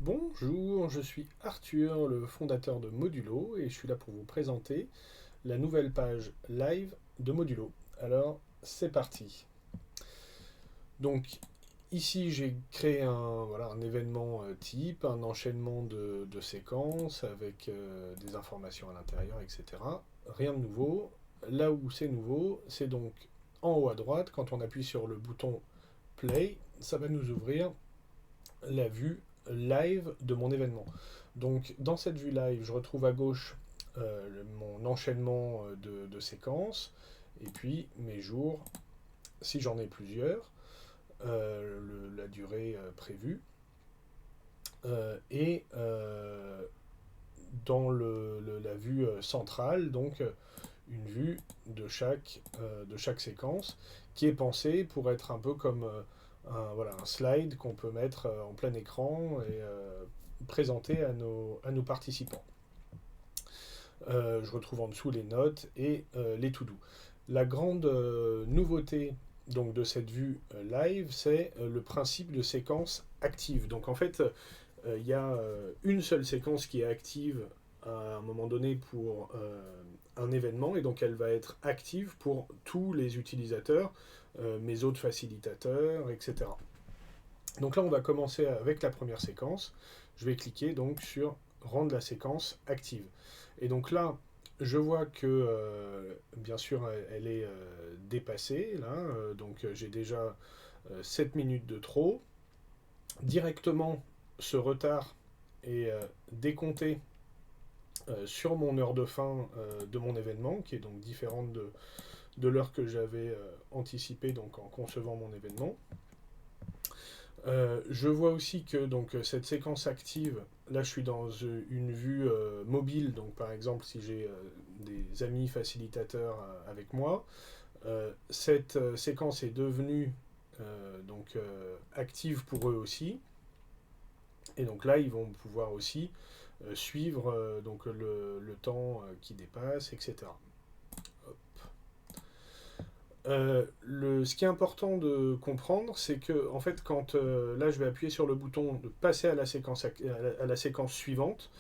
Bonjour, je suis Arthur, le fondateur de Modulo, et je suis là pour vous présenter la nouvelle page live de Modulo. Alors, c'est parti. Donc, ici, j'ai créé un événement type, un enchaînement de séquences avec des informations à l'intérieur, etc. Rien de nouveau. Là où c'est nouveau, c'est donc en haut à droite, quand on appuie sur le bouton Play, ça va nous ouvrir la vue live de mon événement. Donc dans cette vue live, je retrouve à gauche mon enchaînement de séquences, et puis mes jours, si j'en ai plusieurs, la durée prévue, et dans la vue centrale, donc une vue de chaque séquence, qui est pensée pour être un peu comme un slide qu'on peut mettre en plein écran et présenter à nos participants. Je retrouve en dessous les notes et les to-do. La grande nouveauté donc, de cette vue live, c'est le principe de séquence active. Donc en fait, il y a une seule séquence qui est active à un moment donné pour un événement, et donc elle va être active pour tous les utilisateurs, mes autres facilitateurs, etc. Donc là, on va commencer avec la première séquence. Je vais cliquer donc sur rendre la séquence active. Et donc là, je vois que, bien sûr, elle est dépassée. Là, donc j'ai déjà 7 minutes de trop. Directement, ce retard est décompté sur mon heure de fin de mon événement, qui est donc différente de l'heure que j'avais anticipée donc, en concevant mon événement. Je vois aussi que donc, cette séquence active, là je suis dans une vue mobile, donc par exemple si j'ai des amis facilitateurs avec moi, cette séquence est devenue active pour eux aussi, et donc là ils vont pouvoir aussi suivre donc le temps qui dépasse, etc. Ce qui est important de comprendre, c'est que en fait, quand là je vais appuyer sur le bouton de passer à à la séquence suivante,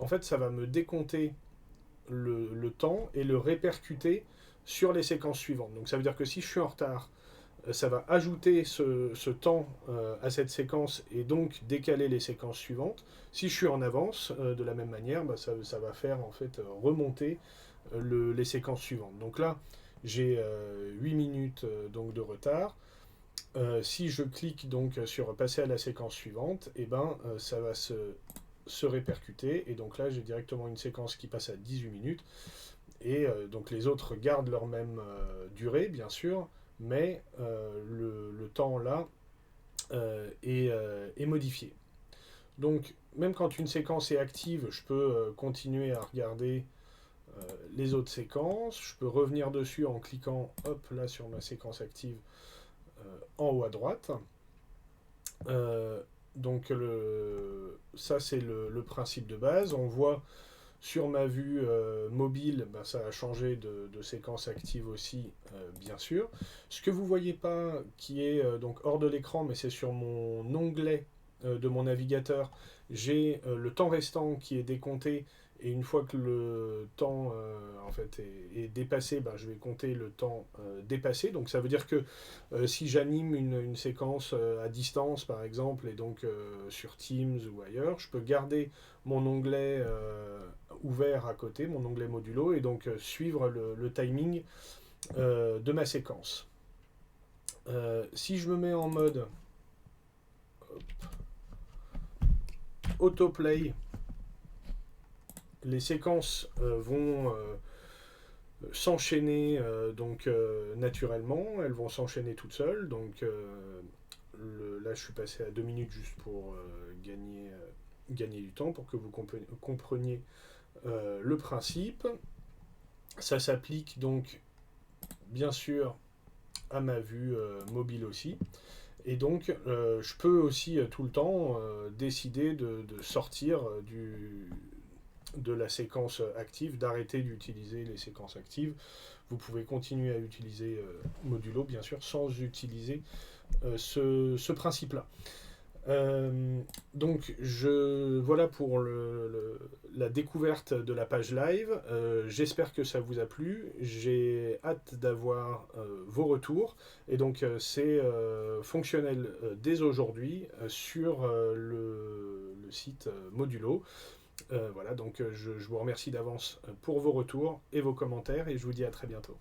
en fait, ça va me décompter le temps et le répercuter sur les séquences suivantes. Donc ça veut dire que si je suis en retard, ça va ajouter ce temps à cette séquence et donc décaler les séquences suivantes. Si je suis en avance, de la même manière, bah, ça va faire en fait remonter les séquences suivantes. Donc là, j'ai 8 minutes donc de retard. Si je clique donc sur passer à la séquence suivante, et ben, ça va se répercuter. Et donc là, j'ai directement une séquence qui passe à 18 minutes. Et donc les autres gardent leur même durée, bien sûr, mais le temps là est modifié. Donc, même quand une séquence est active, je peux continuer à regarder les autres séquences. Je peux revenir dessus en cliquant, hop, là sur ma séquence active en haut à droite. Euh, donc, ça, c'est le principe de base. On voit sur ma vue mobile, ben, ça a changé de séquence active aussi, bien sûr. Ce que vous ne voyez pas, qui est donc hors de l'écran, mais c'est sur mon onglet de mon navigateur, j'ai le temps restant qui est décompté. Et une fois que le temps en fait est dépassé, ben, je vais compter le temps dépassé. Donc ça veut dire que si j'anime une séquence à distance, par exemple, et donc sur Teams ou ailleurs, je peux garder mon onglet ouvert à côté, mon onglet modulo, et donc suivre le timing de ma séquence. Si je me mets en mode autoplay, les séquences vont s'enchaîner naturellement, elles vont s'enchaîner toutes seules. Donc là, je suis passé à 2 minutes juste pour gagner du temps, pour que vous compreniez le principe. Ça s'applique donc bien sûr à ma vue mobile aussi. Et donc, je peux aussi tout le temps décider de sortir de la séquence active, d'arrêter d'utiliser les séquences actives. Vous pouvez continuer à utiliser Modulo, bien sûr, sans utiliser ce principe-là. Donc, voilà pour la découverte de la page live. J'espère que ça vous a plu. J'ai hâte d'avoir vos retours. Et donc, c'est fonctionnel dès aujourd'hui sur le site Modulo. Voilà, donc je vous remercie d'avance pour vos retours et vos commentaires et je vous dis à très bientôt.